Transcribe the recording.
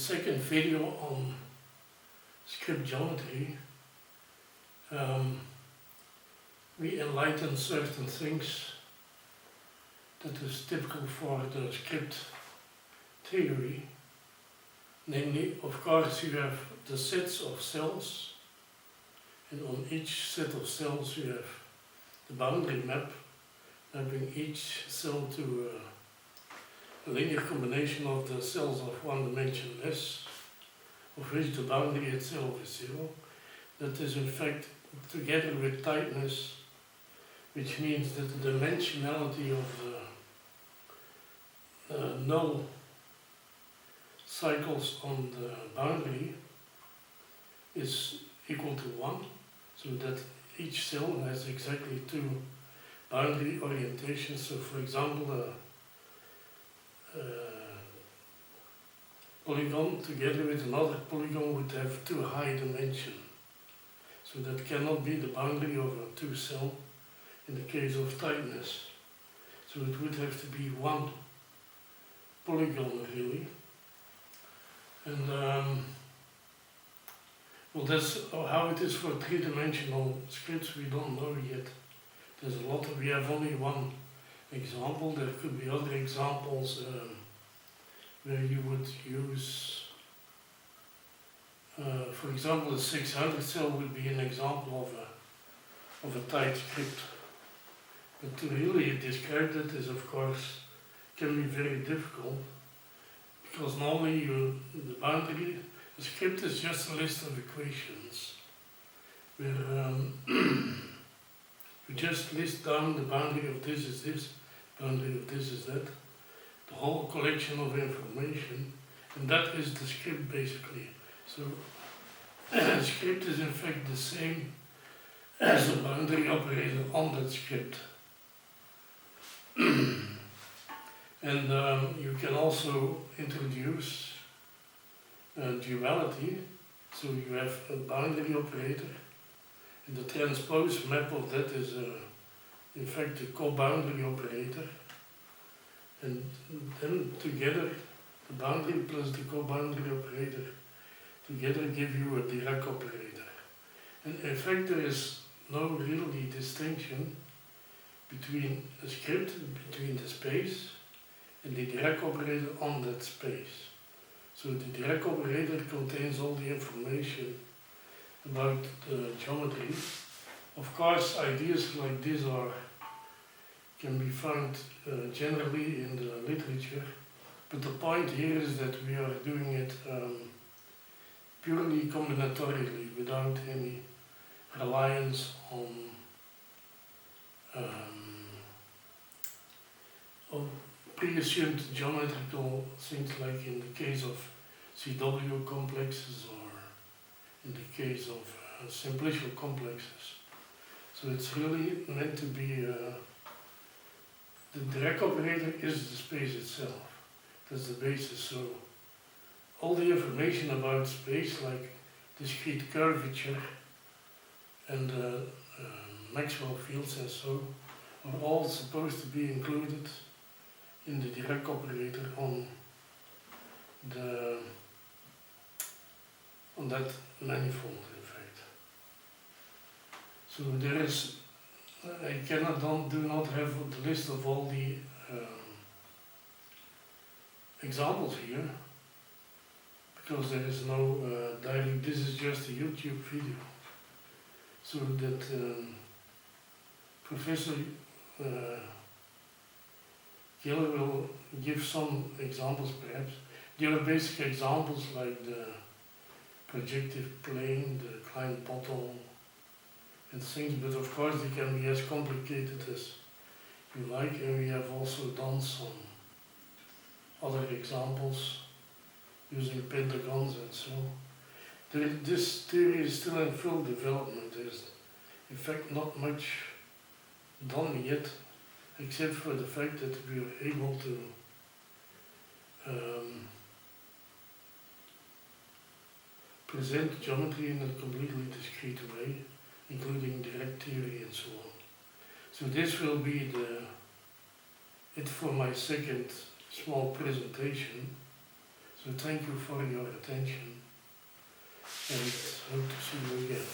second video on script geometry, we enlighten certain things that is typical for the script theory. Namely, of course, you have the sets of cells, and on each set of cells you have the boundary map, mapping each cell to a linear combination of the cells of one dimension S, of which the boundary itself is zero. That is in fact together with tightness, which means that the dimensionality of the null cycles on the boundary is equal to 1, so that each cell has exactly two boundary orientations. So for example, a polygon together with another polygon would have too high dimension. So that cannot be the boundary of a two cell in the case of tightness. So it would have to be one polygon really. And well, that's how it is for three-dimensional scripts. We don't know yet. There's a lot. We have only one example. There could be other examples where you would use, for example, a 600 cell would be an example of a tight script. But to really describe that is, of course, can be very difficult, because normally the boundary, the script is just a list of equations where you just list down the boundary of this is this, boundary of this is that, the whole collection of information, and that is the script basically. So the script is in fact the same as the boundary operator on that script. And you can also introduce duality, so you have a boundary operator, and the transpose map of that is in fact a co-boundary operator, and then together the boundary plus the co-boundary operator together give you a Dirac operator. And in fact there is no really distinction between a script, between the space, and the Dirac operator on that space. So the Dirac operator contains all the information about the geometry. Of course, ideas like this can be found generally in the literature, but the point here is that we are doing it purely combinatorially, without any reliance on pre-assumed geometrical things, like in the case of CW complexes or in the case of simplicial complexes. So it's really meant to be, the Dirac operator is the space itself. That's the basis. So all the information about space, like discrete curvature and Maxwell fields and so, are all supposed to be included in the Dirac operator on that manifold, in fact. So there is, I do not have the list of all the examples here, because there is no direct, this is just a YouTube video. So that Professor Keller will give some examples perhaps. There are basic examples like the projective plane, the Klein bottle, and things, but of course they can be as complicated as you like, and we have also done some other examples using pentagons and so. This theory is still in full development. There's in fact not much done yet, except for the fact that we are able to present geometry in a completely discrete way, including direct theory and so on. So this will be it for my second small presentation. So thank you for your attention and hope to see you again.